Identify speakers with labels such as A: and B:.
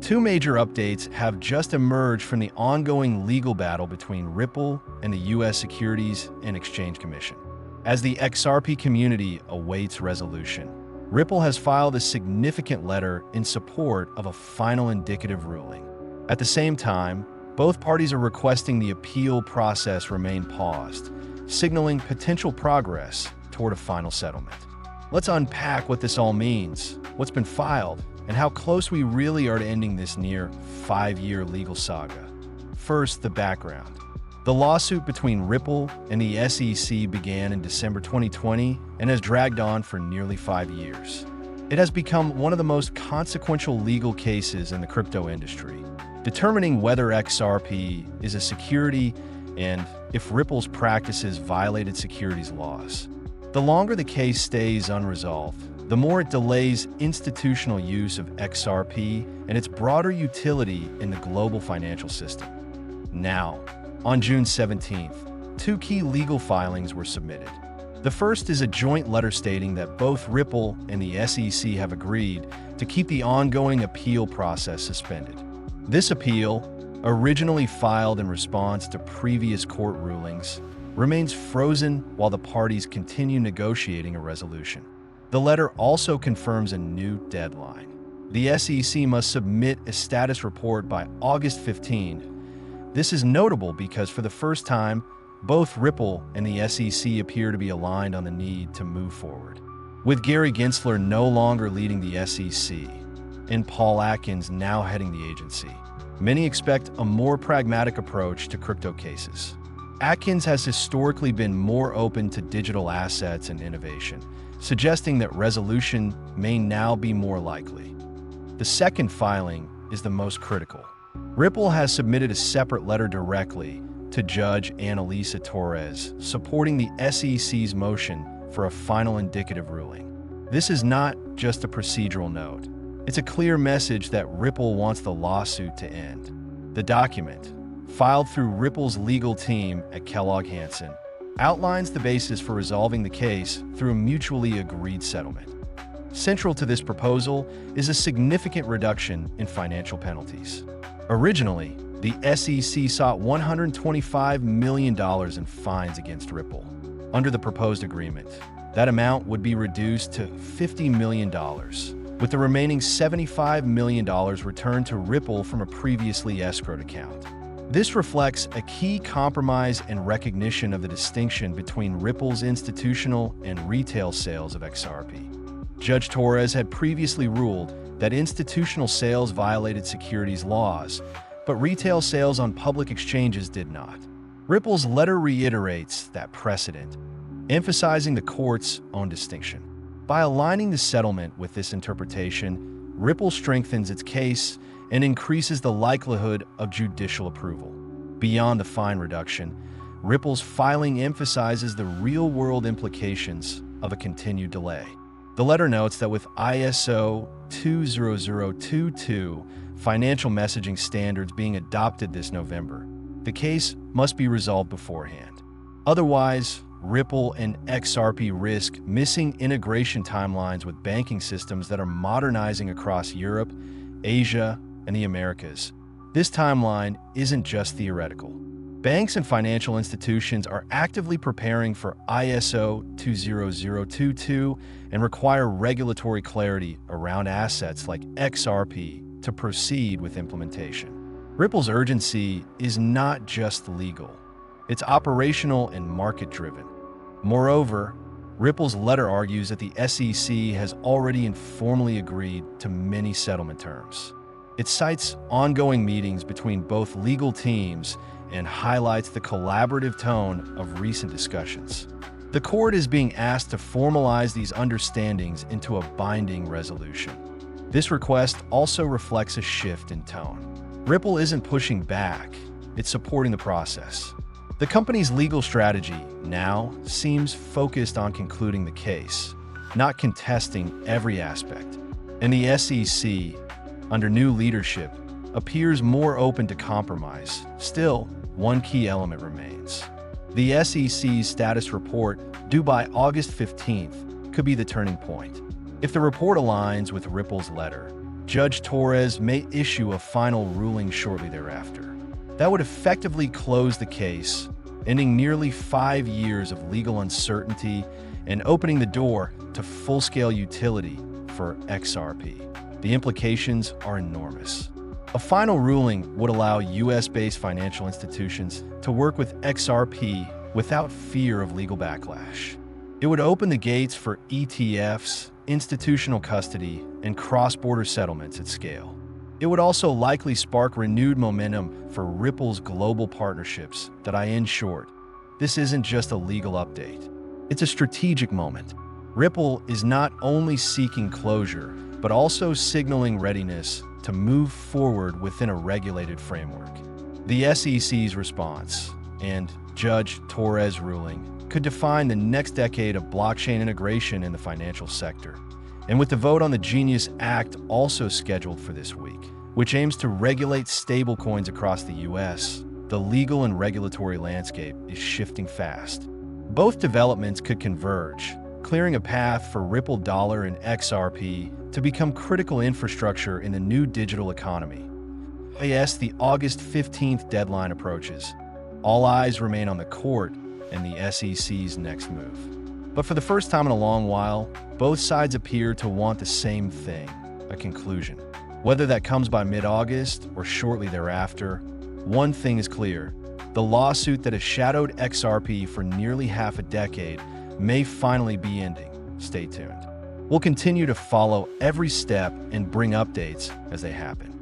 A: Two major updates have just emerged from the ongoing legal battle between Ripple and the U.S. Securities and Exchange Commission. As the XRP community awaits resolution, Ripple has filed a significant letter in support of a final indicative ruling. At the same time, both parties are requesting the appeal process remain paused, signaling potential progress toward a final settlement. Let's unpack what this all means, what's been filed, and how close we really are to ending this near 5-year legal saga. First, the background. The lawsuit between Ripple and the SEC began in December 2020 and has dragged on for nearly 5 years. It has become one of the most consequential legal cases in the crypto industry, determining whether XRP is a security and if Ripple's practices violated securities laws. The longer the case stays unresolved, the more it delays institutional use of XRP and its broader utility in the global financial system. Now, on June 17th, 2 key legal filings were submitted. The first is a joint letter stating that both Ripple and the SEC have agreed to keep the ongoing appeal process suspended. This appeal, originally filed in response to previous court rulings, remains frozen while the parties continue negotiating a resolution. The letter also confirms a new deadline. The SEC must submit a status report by August 15. This is notable because for the first time, both Ripple and the SEC appear to be aligned on the need to move forward. With Gary Gensler no longer leading the SEC and Paul Atkins now heading the agency, many expect a more pragmatic approach to crypto cases. Atkins has historically been more open to digital assets and innovation, suggesting that resolution may now be more likely. The second filing is the most critical. Ripple has submitted a separate letter directly to Judge Annalisa Torres, supporting the SEC's motion for a final indicative ruling. This is not just a procedural note. It's a clear message that Ripple wants the lawsuit to end. The document, filed through Ripple's legal team at Kellogg Hansen, outlines the basis for resolving the case through a mutually agreed settlement. Central to this proposal is a significant reduction in financial penalties. Originally, the SEC sought $125 million in fines against Ripple. Under the proposed agreement, that amount would be reduced to $50 million, with the remaining $75 million returned to Ripple from a previously escrowed account. This reflects a key compromise and recognition of the distinction between Ripple's institutional and retail sales of XRP. Judge Torres had previously ruled that institutional sales violated securities laws, but retail sales on public exchanges did not. Ripple's letter reiterates that precedent, emphasizing the court's own distinction. By aligning the settlement with this interpretation, Ripple strengthens its case and increases the likelihood of judicial approval. Beyond the fine reduction, Ripple's filing emphasizes the real-world implications of a continued delay. The letter notes that with ISO 20022 financial messaging standards being adopted this November, the case must be resolved beforehand. Otherwise, Ripple and XRP risk missing integration timelines with banking systems that are modernizing across Europe, Asia, and the Americas. This timeline isn't just theoretical. Banks and financial institutions are actively preparing for ISO 20022 and require regulatory clarity around assets like XRP to proceed with implementation. Ripple's urgency is not just legal. It's operational and market-driven. Moreover, Ripple's letter argues that the SEC has already informally agreed to many settlement terms. It cites ongoing meetings between both legal teams and highlights the collaborative tone of recent discussions. The court is being asked to formalize these understandings into a binding resolution. This request also reflects a shift in tone. Ripple isn't pushing back, it's supporting the process. The company's legal strategy now seems focused on concluding the case, not contesting every aspect. And the SEC, under new leadership, appears more open to compromise. Still, one key element remains. The SEC's status report, due by August 15th, could be the turning point. If the report aligns with Ripple's letter, Judge Torres may issue a final ruling shortly thereafter. That would effectively close the case, ending nearly 5 years of legal uncertainty and opening the door to full-scale utility for XRP. The implications are enormous. A final ruling would allow US-based financial institutions to work with XRP without fear of legal backlash. It would open the gates for ETFs, institutional custody, and cross-border settlements at scale. It would also likely spark renewed momentum for Ripple's global partnerships that in short, this isn't just a legal update. It's a strategic moment. Ripple is not only seeking closure, but also signaling readiness to move forward within a regulated framework. The SEC's response and Judge Torres' ruling could define the next decade of blockchain integration in the financial sector. And with the vote on the Genius Act also scheduled for this week, which aims to regulate stablecoins across the US, the legal and regulatory landscape is shifting fast. Both developments could converge, clearing a path for Ripple Dollar and XRP to become critical infrastructure in the new digital economy. As the August 15th deadline approaches, all eyes remain on the court and the SEC's next move. But for the first time in a long while, both sides appear to want the same thing, a conclusion. Whether that comes by mid-August or shortly thereafter, one thing is clear. The lawsuit that has shadowed XRP for nearly half a decade may finally be ending. Stay tuned. We'll continue to follow every step and bring updates as they happen.